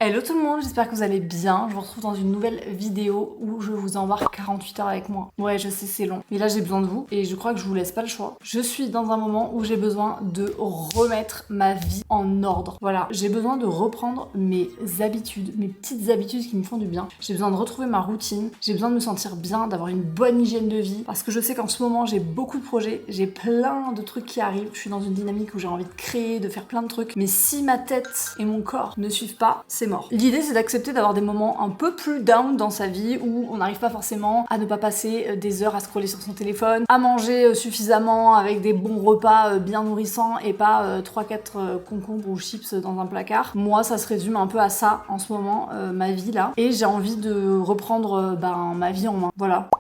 Hello tout le monde, j'espère que vous allez bien. Je vous retrouve dans une nouvelle vidéo où je vous embarque 48 heures avec moi. Ouais, je sais, c'est long. Mais là, j'ai besoin de vous et je crois que je vous laisse pas le choix. Je suis dans un moment où j'ai besoin de remettre ma vie en ordre. Voilà, j'ai besoin de reprendre mes habitudes, mes petites habitudes qui me font du bien. J'ai besoin de retrouver ma routine. J'ai besoin de me sentir bien, d'avoir une bonne hygiène de vie. Parce que je sais qu'en ce moment, j'ai beaucoup de projets. J'ai plein de trucs qui arrivent. Je suis dans une dynamique où j'ai envie de créer, de faire plein de trucs. Mais si ma tête et mon corps ne suivent pas, c'est mort. L'idée, c'est d'accepter d'avoir des moments un peu plus down dans sa vie où on n'arrive pas forcément à ne pas passer des heures à scroller sur son téléphone, à manger suffisamment avec des bons repas bien nourrissants et pas 3-4 concombres ou chips dans un placard. Moi, ça se résume un peu à ça en ce moment, ma vie là. Et j'ai envie de reprendre ma vie en main. Voilà.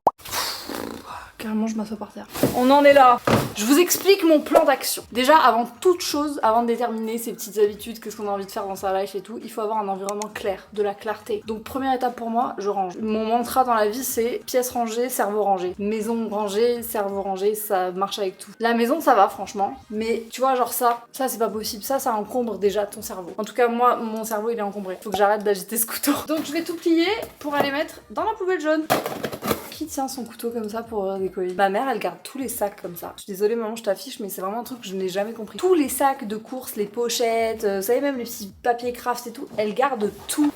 Carrément, je m'assois par terre. On en est là. Je vous explique mon plan d'action. Déjà, avant toute chose, avant de déterminer ces petites habitudes, qu'est-ce qu'on a envie de faire dans sa life et tout, il faut avoir un environnement clair, de la clarté. Donc, première étape pour moi, je range. Mon mantra dans la vie, c'est pièce rangée, cerveau rangé. Maison rangée, cerveau rangé, ça marche avec tout. La maison, ça va, franchement. Mais tu vois, genre ça c'est pas possible. Ça encombre déjà ton cerveau. En tout cas, moi, mon cerveau, il est encombré. Faut que j'arrête d'agiter ce couteau. Donc, je vais tout plier pour aller mettre dans la poubelle jaune. Qui tient son couteau comme ça pour des colis? Ma mère, elle garde tous les sacs comme ça. Je suis désolée maman, je t'affiche, mais c'est vraiment un truc que je n'ai jamais compris. Tous les sacs de courses, les pochettes, vous savez, même les petits papiers craft et tout, elle garde tout.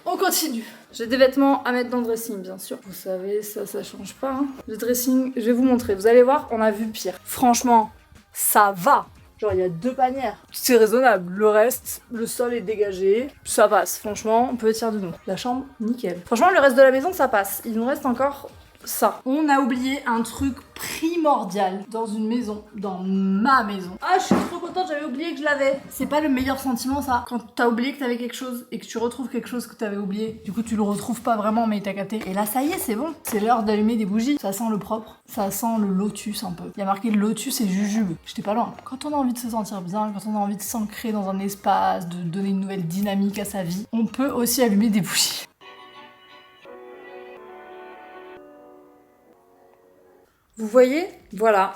On continue. J'ai des vêtements à mettre dans le dressing, bien sûr. Vous savez, ça change pas. Hein. Le dressing, je vais vous montrer. Vous allez voir, on a vu pire. Franchement, ça va. Genre, il y a 2 panières. C'est raisonnable. Le reste, le sol est dégagé. Ça passe. Franchement, on peut être fiers de nous. La chambre, nickel. Franchement, le reste de la maison, ça passe. Il nous reste encore ça. On a oublié un truc primordial dans une maison, dans ma maison. Ah, je suis trop contente, j'avais oublié que je l'avais. C'est pas le meilleur sentiment, ça, quand t'as oublié que t'avais quelque chose et que tu retrouves quelque chose que t'avais oublié. Du coup, tu le retrouves pas vraiment, mais t'as capté. Et là, ça y est, c'est bon. C'est l'heure d'allumer des bougies. Ça sent le propre. Ça sent le lotus un peu. Il y a marqué lotus et jujube. J'étais pas loin. Quand on a envie de se sentir bien, quand on a envie de s'ancrer dans un espace, de donner une nouvelle dynamique à sa vie, on peut aussi allumer des bougies. Vous voyez? Voilà.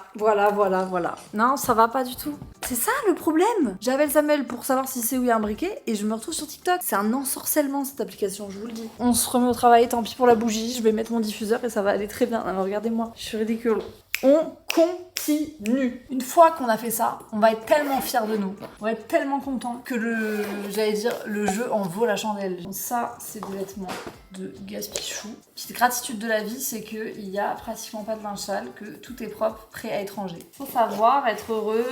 Non, ça va pas du tout. C'est ça le problème. J'appelle Samuel pour savoir si c'est où il y a un briquet et je me retrouve sur TikTok. C'est un ensorcellement cette application, je vous le dis. On se remet au travail, tant pis pour la bougie, je vais mettre mon diffuseur et ça va aller très bien. Alors regardez-moi, je suis ridicule. On continue. Une fois qu'on a fait ça, on va être tellement fiers de nous. On va être tellement contents que le jeu en vaut la chandelle. Donc ça, c'est des vêtements de Gaspichou. Petite gratitude de la vie, c'est qu'il y a pratiquement pas de linge sale, que tout est propre, prêt à être rangé. Faut savoir être heureux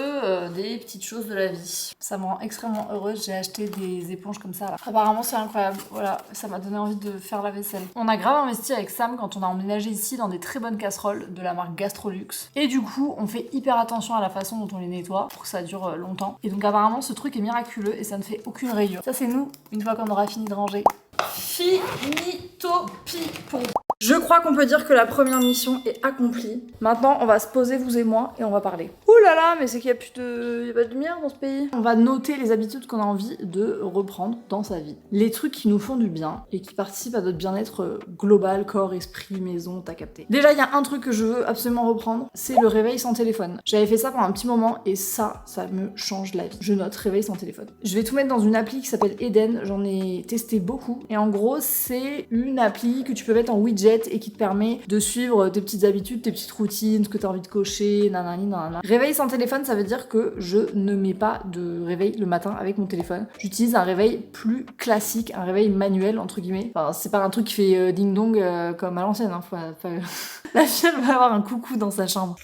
des petites choses de la vie. Ça me rend extrêmement heureuse. J'ai acheté des éponges comme ça là. Apparemment, c'est incroyable. Voilà, ça m'a donné envie de faire la vaisselle. On a grave investi avec Sam quand on a emménagé ici dans des très bonnes casseroles de la marque Gastrolux. Et du coup, on fait hyper attention à la façon dont on les nettoie pour que ça dure longtemps. Et donc apparemment, ce truc est miraculeux et ça ne fait aucune rayure. Ça, c'est nous, une fois qu'on aura fini de ranger. Finitopie pour vous. Je crois qu'on peut dire que la première mission est accomplie. Maintenant, on va se poser, vous et moi, et on va parler. Ouh là là, mais c'est qu'il y a plus de... Il y a pas de lumière dans ce pays. On va noter les habitudes qu'on a envie de reprendre dans sa vie. Les trucs qui nous font du bien et qui participent à notre bien-être global, corps, esprit, maison, t'as capté. Déjà, il y a un truc que je veux absolument reprendre, c'est le réveil sans téléphone. J'avais fait ça pendant un petit moment et ça me change la vie. Je note réveil sans téléphone. Je vais tout mettre dans une appli qui s'appelle Eden. J'en ai testé beaucoup. Et en gros, c'est une appli que tu peux mettre en widget et qui te permet de suivre tes petites habitudes, tes petites routines, ce que t'as envie de cocher, nanana. Réveil sans téléphone, ça veut dire que je ne mets pas de réveil le matin avec mon téléphone. J'utilise un réveil plus classique, un réveil manuel, entre guillemets. Enfin, c'est pas un truc qui fait ding-dong comme à l'ancienne, hein. La fille, elle va avoir un coucou dans sa chambre.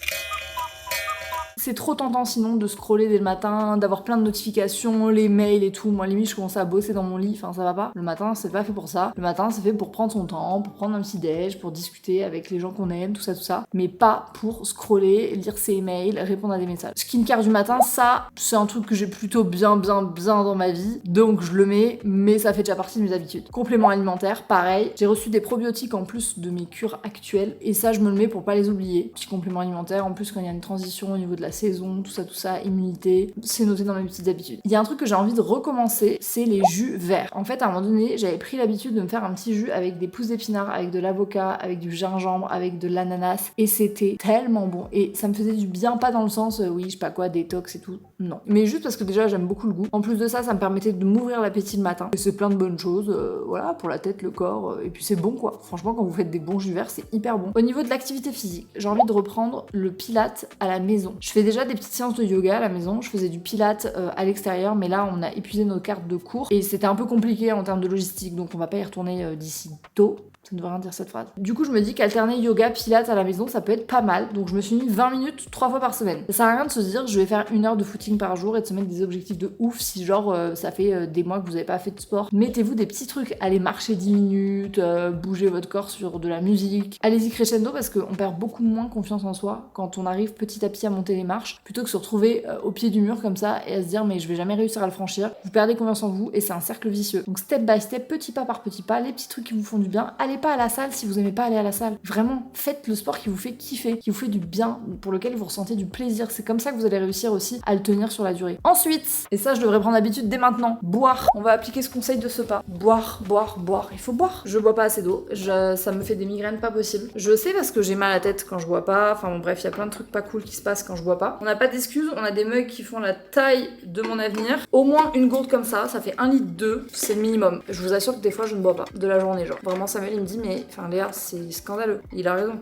C'est trop tentant sinon de scroller dès le matin, d'avoir plein de notifications, les mails et tout. Moi limite je commence à bosser dans mon lit, enfin ça va pas. Le matin c'est pas fait pour ça. Le matin c'est fait pour prendre son temps, pour prendre un petit déj, pour discuter avec les gens qu'on aime, tout ça. Mais pas pour scroller, lire ses mails, répondre à des messages. Skincare du matin, ça c'est un truc que j'ai plutôt bien dans ma vie. Donc je le mets, mais ça fait déjà partie de mes habitudes. Complément alimentaire, pareil. J'ai reçu des probiotiques en plus de mes cures actuelles. Et ça je me le mets pour pas les oublier. Petit complément alimentaire, en plus quand il y a une transition au niveau de la la saison, tout ça, immunité. C'est noté dans mes petites habitudes. Il y a un truc que j'ai envie de recommencer, c'est les jus verts. En fait, à un moment donné, j'avais pris l'habitude de me faire un petit jus avec des pousses d'épinards, avec de l'avocat, avec du gingembre, avec de l'ananas, et c'était tellement bon. Et ça me faisait du bien, pas dans le sens, oui, je sais pas quoi, détox et tout, non. Mais juste parce que déjà, j'aime beaucoup le goût. En plus de ça, ça me permettait de m'ouvrir l'appétit le matin. Et c'est plein de bonnes choses, voilà, pour la tête, le corps, et puis c'est bon quoi. Franchement, quand vous faites des bons jus verts, c'est hyper bon. Au niveau de l'activité physique, j'ai envie de reprendre le pilate à la maison. Je fais déjà des petites séances de yoga à la maison, je faisais du pilate à l'extérieur, mais là, on a épuisé nos cartes de cours, et c'était un peu compliqué en termes de logistique, donc on va pas y retourner d'ici tôt. Ça ne veut rien dire cette phrase. Du coup, je me dis qu'alterner yoga, pilates à la maison, ça peut être pas mal. Donc je me suis mis 20 minutes 3 fois par semaine. Ça sert à rien de se dire je vais faire 1 heure de footing par jour et de se mettre des objectifs de ouf si genre ça fait des mois que vous avez pas fait de sport. Mettez-vous des petits trucs. Allez marcher 10 minutes, bougez votre corps sur de la musique. Allez-y crescendo parce qu'on perd beaucoup moins confiance en soi quand on arrive petit à petit à monter les marches plutôt que se retrouver au pied du mur comme ça et à se dire mais je vais jamais réussir à le franchir. Vous perdez confiance en vous et c'est un cercle vicieux. Donc step by step, petit pas par petit pas, les petits trucs qui vous font du bien. Allez pas à la salle si vous aimez pas aller à la salle. Vraiment, faites le sport qui vous fait kiffer, qui vous fait du bien, pour lequel vous ressentez du plaisir. C'est comme ça que vous allez réussir aussi à le tenir sur la durée. Ensuite, et ça je devrais prendre l'habitude dès maintenant, boire. On va appliquer ce conseil de ce pas. Boire, boire, boire. Il faut boire. Je bois pas assez d'eau. Ça me fait des migraines pas possible. Je sais parce que j'ai mal à la tête quand je bois pas. Enfin bon bref, il y a plein de trucs pas cool qui se passent quand je bois pas. On n'a pas d'excuses, on a des mugs qui font la taille de mon avenir. Au moins une gourde comme ça fait 1,2 litre, c'est le minimum. Je vous assure que des fois je ne bois pas de la journée genre. Vraiment Samuel il me dit mais enfin Léa c'est scandaleux. Il a raison.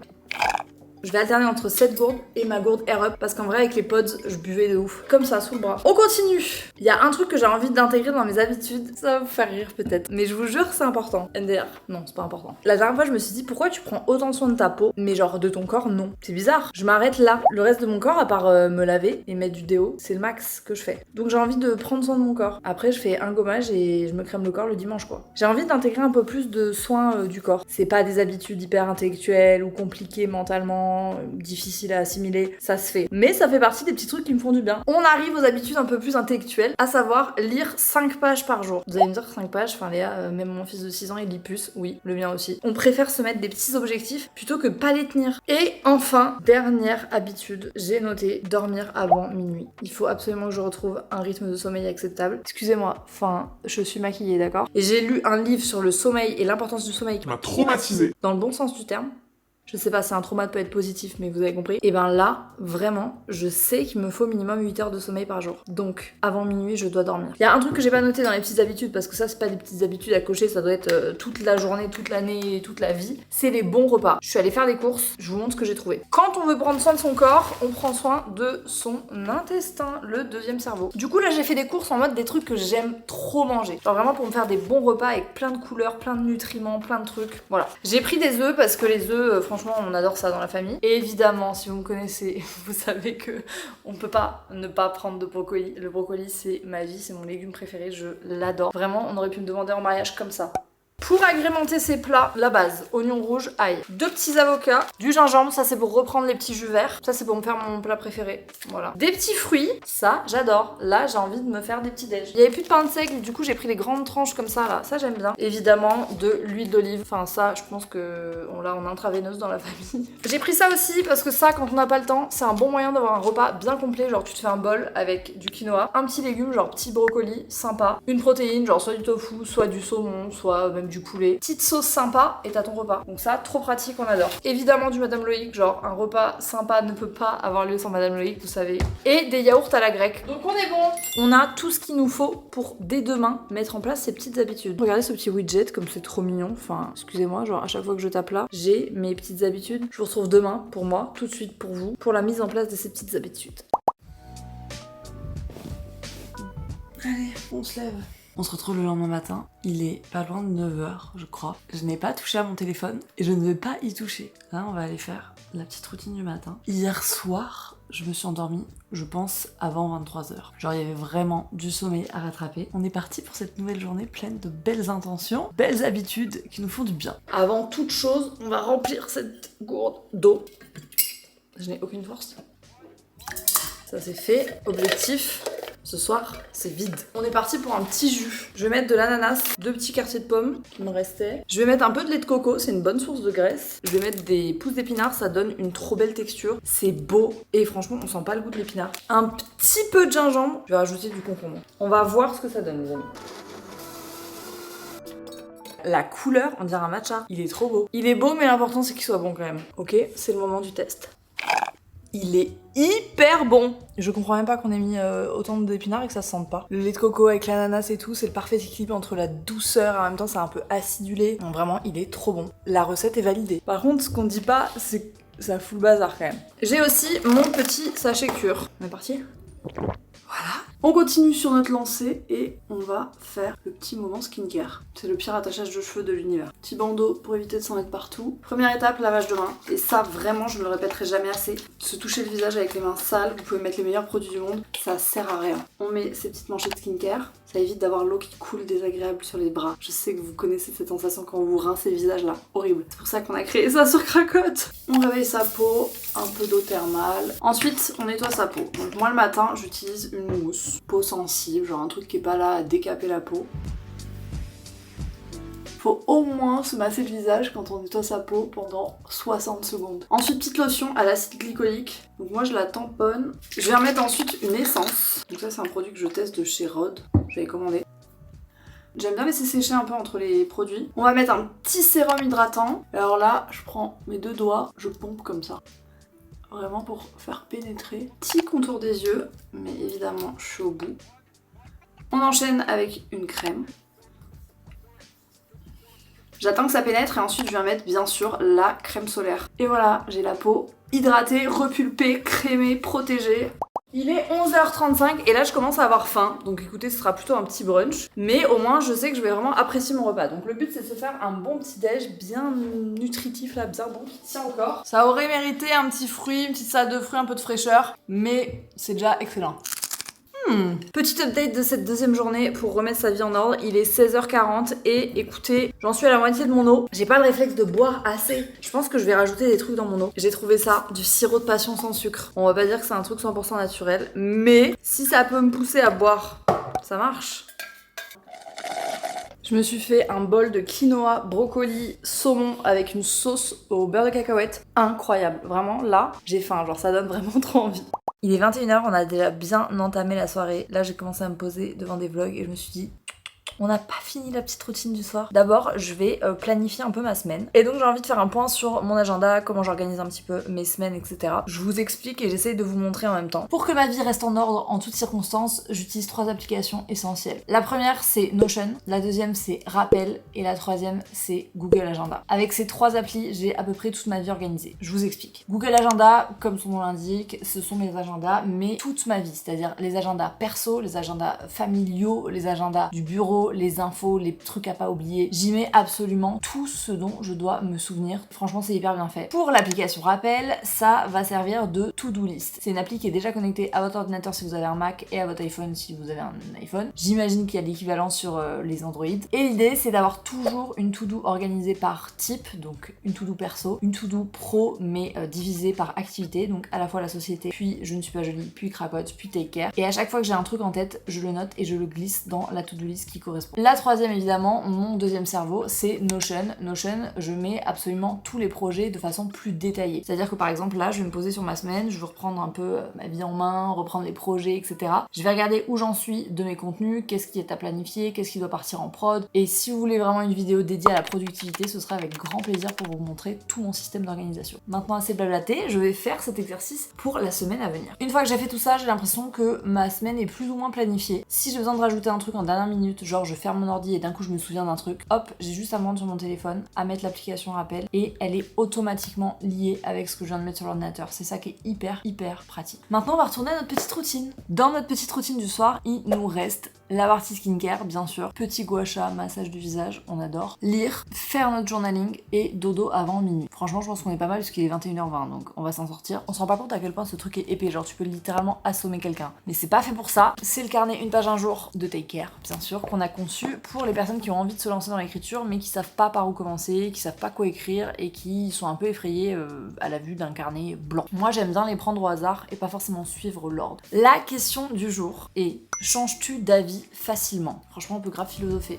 Je vais alterner entre cette gourde et ma gourde Air Up parce qu'en vrai avec les pods je buvais de ouf. Comme ça sous le bras. On continue. Il y a un truc que j'ai envie d'intégrer dans mes habitudes. Ça va vous faire rire peut-être. Mais je vous jure c'est important. NDR. Non c'est pas important. La dernière fois je me suis dit pourquoi tu prends autant soin de ta peau mais genre de ton corps non. C'est bizarre. Je m'arrête là. Le reste de mon corps à part me laver et mettre du déo c'est le max que je fais. Donc j'ai envie de prendre soin de mon corps. Après je fais un gommage et je me crème le corps le dimanche quoi. J'ai envie d'intégrer un peu plus de soins du corps. C'est pas des habitudes hyper intellectuelles ou compliquées mentalement, difficile à assimiler, ça se fait. Mais ça fait partie des petits trucs qui me font du bien. On arrive aux habitudes un peu plus intellectuelles, à savoir lire 5 pages par jour. Vous allez me dire 5 pages, enfin Léa, même mon fils de 6 ans il lit plus, oui, le mien aussi. On préfère se mettre des petits objectifs plutôt que pas les tenir. Et enfin, dernière habitude, j'ai noté dormir avant minuit. Il faut absolument que je retrouve un rythme de sommeil acceptable. Excusez-moi, enfin, je suis maquillée, d'accord? Et j'ai lu un livre sur le sommeil et l'importance du sommeil qui m'a traumatisé. Dans le bon sens du terme. Je sais pas, c'est un trauma peut être positif, mais vous avez compris. Et ben là, vraiment, je sais qu'il me faut minimum 8 heures de sommeil par jour. Donc, avant minuit, je dois dormir. Il y a un truc que j'ai pas noté dans les petites habitudes, parce que ça, c'est pas des petites habitudes à cocher, ça doit être toute la journée, toute l'année, toute la vie. C'est les bons repas. Je suis allée faire des courses, je vous montre ce que j'ai trouvé. Quand on veut prendre soin de son corps, on prend soin de son intestin, le deuxième cerveau. Du coup, là, j'ai fait des courses en mode des trucs que j'aime trop manger. Genre vraiment pour me faire des bons repas avec plein de couleurs, plein de nutriments, plein de trucs. Voilà. J'ai pris des œufs parce que les œufs, franchement, on adore ça dans la famille. Et évidemment, si vous me connaissez, vous savez que on peut pas ne pas prendre de brocoli. Le brocoli, c'est ma vie, c'est mon légume préféré, je l'adore. Vraiment, on aurait pu me demander en mariage comme ça. Pour agrémenter ces plats, la base, oignon rouge, ail, 2 petits avocats, du gingembre, ça c'est pour reprendre les petits jus verts, ça c'est pour me faire mon plat préféré, voilà. Des petits fruits, ça j'adore, là j'ai envie de me faire des petits déj. Il y avait plus de pain de seigle, du coup j'ai pris les grandes tranches comme ça là, j'aime bien. Évidemment de l'huile d'olive, enfin ça je pense que on l'a en intraveineuse dans la famille. J'ai pris ça aussi parce que ça quand on n'a pas le temps, c'est un bon moyen d'avoir un repas bien complet, genre tu te fais un bol avec du quinoa, un petit légume genre petit brocoli, sympa, une protéine genre soit du tofu, soit du saumon, soit même du poulet, petite sauce sympa et t'as ton repas. Donc ça, trop pratique, on adore. Évidemment du Madame Loïc, genre un repas sympa ne peut pas avoir lieu sans Madame Loïc, vous savez. Et des yaourts à la grecque. Donc on est bon. On a tout ce qu'il nous faut pour dès demain mettre en place ces petites habitudes. Regardez ce petit widget comme c'est trop mignon. Enfin, excusez-moi, genre à chaque fois que je tape là, j'ai mes petites habitudes. Je vous retrouve demain pour moi, tout de suite pour vous, pour la mise en place de ces petites habitudes. Allez, on se lève. On se retrouve le lendemain matin, il est pas loin de 9h je crois. Je n'ai pas touché à mon téléphone et je ne vais pas y toucher. Là on va aller faire la petite routine du matin. Hier soir, je me suis endormie, je pense, avant 23h. Genre il y avait vraiment du sommeil à rattraper. On est parti pour cette nouvelle journée pleine de belles intentions, belles habitudes qui nous font du bien. Avant toute chose, on va remplir cette gourde d'eau. Je n'ai aucune force. Ça c'est fait. Objectif, Ce soir, c'est vide. On est parti pour un petit jus. Je vais mettre de l'ananas, 2 petits quartiers de pommes qui me restaient. Je vais mettre un peu de lait de coco, c'est une bonne source de graisse. Je vais mettre des pousses d'épinards, ça donne une trop belle texture. C'est beau et franchement, on sent pas le goût de l'épinard. Un petit peu de gingembre. Je vais rajouter du concombre. On va voir ce que ça donne, les amis. La couleur, on dirait un matcha. Il est trop beau. Il est beau, mais l'important c'est qu'il soit bon quand même. Ok, c'est le moment du test. Il est hyper bon. Je comprends même pas qu'on ait mis autant d'épinards et que ça se sente pas. Le lait de coco avec l'ananas et tout, c'est le parfait équilibre entre la douceur et en même temps c'est un peu acidulé. Donc vraiment, il est trop bon. La recette est validée. Par contre, ce qu'on dit pas, c'est que ça fout le bazar quand même. J'ai aussi mon petit sachet cure. On est parti ? Voilà. On continue sur notre lancée et on va faire le petit moment skincare. C'est le pire attachage de cheveux de l'univers. Petit bandeau pour éviter de s'en mettre partout. Première étape, lavage de mains. Et ça, vraiment, je ne le répéterai jamais assez. Se toucher le visage avec les mains sales, vous pouvez mettre les meilleurs produits du monde, ça sert à rien. On met ces petites manchettes skincare. Ça évite d'avoir l'eau qui coule désagréable sur les bras. Je sais que vous connaissez cette sensation quand vous rincez le visage là. Horrible. C'est pour ça qu'on a créé ça sur Cracotte. On réveille sa peau, un peu d'eau thermale. Ensuite, on nettoie sa peau. Donc moi le matin, j'utilise une mousse. Peau sensible, genre un truc qui est pas là à décaper la peau. Faut au moins se masser le visage quand on nettoie sa peau pendant 60 secondes. Ensuite, petite lotion à l'acide glycolique. Donc moi je la tamponne. Je vais remettre ensuite une essence. Donc ça c'est un produit que je teste de chez Rhode. J'avais commandé. J'aime bien laisser sécher un peu entre les produits. On va mettre un petit sérum hydratant. Alors là, je prends mes 2 doigts, je pompe comme ça. Vraiment pour faire pénétrer. Petit contour des yeux, mais évidemment je suis au bout. On enchaîne avec une crème. J'attends que ça pénètre et ensuite je viens mettre bien sûr la crème solaire. Et voilà, j'ai la peau hydratée, repulpée, crémée, protégée. Il est 11h35 et là je commence à avoir faim, donc écoutez ce sera plutôt un petit brunch, mais au moins je sais que je vais vraiment apprécier mon repas. Donc le but c'est de se faire un bon petit déj bien nutritif là, bien bon, qui tient au corps. Ça aurait mérité un petit fruit, une petite salade de fruits, un peu de fraîcheur, mais c'est déjà excellent. Petit update de cette deuxième journée pour remettre sa vie en ordre. Il est 16h40 et écoutez, j'en suis à la moitié de mon eau. J'ai pas le réflexe de boire assez. Je pense que je vais rajouter des trucs dans mon eau. J'ai trouvé ça, du sirop de passion sans sucre. On va pas dire que c'est un truc 100% naturel, mais si ça peut me pousser à boire, ça marche. Je me suis fait un bol de quinoa, brocoli, saumon avec une sauce au beurre de cacahuète. Incroyable. Vraiment, là, j'ai faim. Genre, ça donne vraiment trop envie. Il est 21h, on a déjà bien entamé la soirée. Là, j'ai commencé à me poser devant des vlogs et je me suis dit... On n'a pas fini la petite routine du soir. D'abord, je vais planifier un peu ma semaine. Et donc j'ai envie de faire un point sur mon agenda, comment j'organise un petit peu mes semaines, etc. Je vous explique et j'essaye de vous montrer en même temps. Pour que ma vie reste en ordre en toutes circonstances, j'utilise 3 applications essentielles. La première, c'est Notion. La deuxième, c'est Rappel. Et la troisième, c'est Google Agenda. Avec ces 3 applis, j'ai à peu près toute ma vie organisée. Je vous explique. Google Agenda, comme son nom l'indique, ce sont mes agendas, mais toute ma vie. C'est-à-dire les agendas perso, les agendas familiaux, les agendas du bureau, les infos, les trucs à pas oublier. J'y mets absolument tout ce dont je dois me souvenir. Franchement, c'est hyper bien fait. Pour l'application Rappel, ça va servir de to-do list. C'est une appli qui est déjà connectée à votre ordinateur si vous avez un Mac et à votre iPhone si vous avez un iPhone. J'imagine qu'il y a l'équivalent sur les Android. Et l'idée, c'est d'avoir toujours une to-do organisée par type, donc une to-do perso, une to-do pro, mais divisée par activité, donc à la fois la société, puis je ne suis pas jolie, puis Cracotte, puis Take Care. Et à chaque fois que j'ai un truc en tête, je le note et je le glisse dans la to-do list qui correspond. La troisième, évidemment, mon deuxième cerveau, c'est Notion. Notion, je mets absolument tous les projets de façon plus détaillée. C'est-à-dire que par exemple, là, je vais me poser sur ma semaine, je vais reprendre un peu ma vie en main, reprendre les projets, etc. Je vais regarder où j'en suis de mes contenus, qu'est-ce qui est à planifier, qu'est-ce qui doit partir en prod. Et si vous voulez vraiment une vidéo dédiée à la productivité, ce sera avec grand plaisir pour vous montrer tout mon système d'organisation. Maintenant, assez blablaté, je vais faire cet exercice pour la semaine à venir. Une fois que j'ai fait tout ça, j'ai l'impression que ma semaine est plus ou moins planifiée. Si j'ai besoin de rajouter un truc en dernière minute, genre je ferme mon ordi et d'un coup je me souviens d'un truc, hop, j'ai juste à me rendre sur mon téléphone, à mettre l'application Rappel et elle est automatiquement liée avec ce que je viens de mettre sur l'ordinateur. C'est ça qui est hyper pratique. Maintenant on va retourner à notre petite routine. Dans notre petite routine du soir, il nous reste la partie skincare, bien sûr, petit gua sha, massage du visage, on adore, lire, faire notre journaling et dodo avant minuit. Franchement, je pense qu'on est pas mal parce qu'il est 21h20, donc on va s'en sortir. On se rend pas compte à quel point ce truc est épais, genre tu peux littéralement assommer quelqu'un. Mais c'est pas fait pour ça. C'est le carnet une page un jour de Take Care, bien sûr, qu'on a conçu pour les personnes qui ont envie de se lancer dans l'écriture, mais qui savent pas par où commencer, qui savent pas quoi écrire et qui sont un peu effrayées à la vue d'un carnet blanc. Moi, j'aime bien les prendre au hasard et pas forcément suivre l'ordre. La question du jour est Changes-tu d'avis facilement? Franchement, on peut grave philosopher.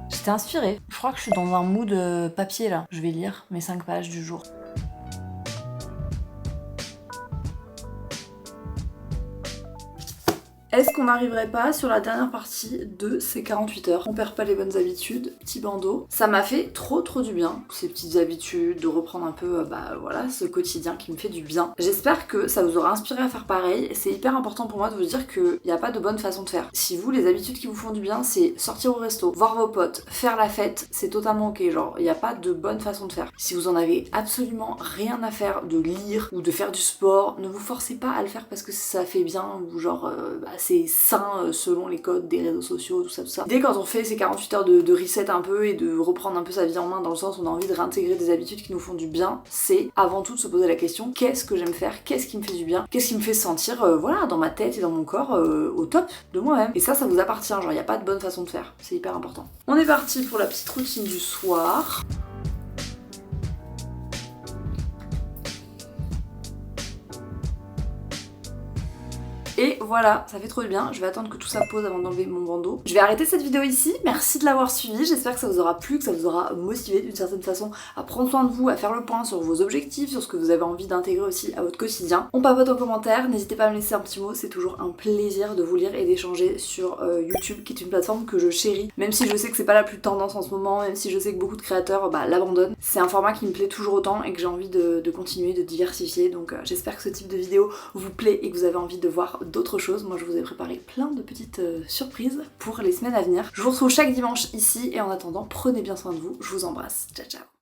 J'étais inspirée. Je crois que je suis dans un mood papier là. Je vais lire mes 5 pages du jour. Est-ce qu'on n'arriverait pas sur la dernière partie de ces 48 heures? On perd pas les bonnes habitudes, petit bandeau. Ça m'a fait trop du bien, ces petites habitudes, de reprendre un peu, voilà, ce quotidien qui me fait du bien. J'espère que ça vous aura inspiré à faire pareil. C'est hyper important pour moi de vous dire qu'il n'y a pas de bonne façon de faire. Si vous, les habitudes qui vous font du bien, c'est sortir au resto, voir vos potes, faire la fête, c'est totalement ok. Genre, il n'y a pas de bonne façon de faire. Si vous en avez absolument rien à faire de lire ou de faire du sport, ne vous forcez pas à le faire parce que ça fait bien ou genre, c'est sain selon les codes des réseaux sociaux, tout ça. Dès quand on fait ces 48 heures de reset un peu et de reprendre un peu sa vie en main dans le sens où on a envie de réintégrer des habitudes qui nous font du bien, c'est avant tout de se poser la question, qu'est-ce que j'aime faire? Qu'est-ce qui me fait du bien? Qu'est-ce qui me fait se sentir, voilà, dans ma tête et dans mon corps au top de moi-même? Et ça vous appartient, genre il n'y a pas de bonne façon de faire, c'est hyper important. On est parti pour la petite routine du soir. Et voilà, ça fait trop du bien. Je vais attendre que tout ça pose avant d'enlever mon bandeau. Je vais arrêter cette vidéo ici. Merci de l'avoir suivi. J'espère que ça vous aura plu, que ça vous aura motivé d'une certaine façon à prendre soin de vous, à faire le point sur vos objectifs, sur ce que vous avez envie d'intégrer aussi à votre quotidien. On papote en commentaire. N'hésitez pas à me laisser un petit mot. C'est toujours un plaisir de vous lire et d'échanger sur YouTube, qui est une plateforme que je chéris. Même si je sais que c'est pas la plus tendance en ce moment, même si je sais que beaucoup de créateurs l'abandonnent. C'est un format qui me plaît toujours autant et que j'ai envie de continuer, de diversifier. Donc j'espère que ce type de vidéo vous plaît et que vous avez envie de voir d'autres choses. Moi je vous ai préparé plein de petites surprises pour les semaines à venir. Je vous retrouve chaque dimanche ici et en attendant prenez bien soin de vous, je vous embrasse, ciao ciao.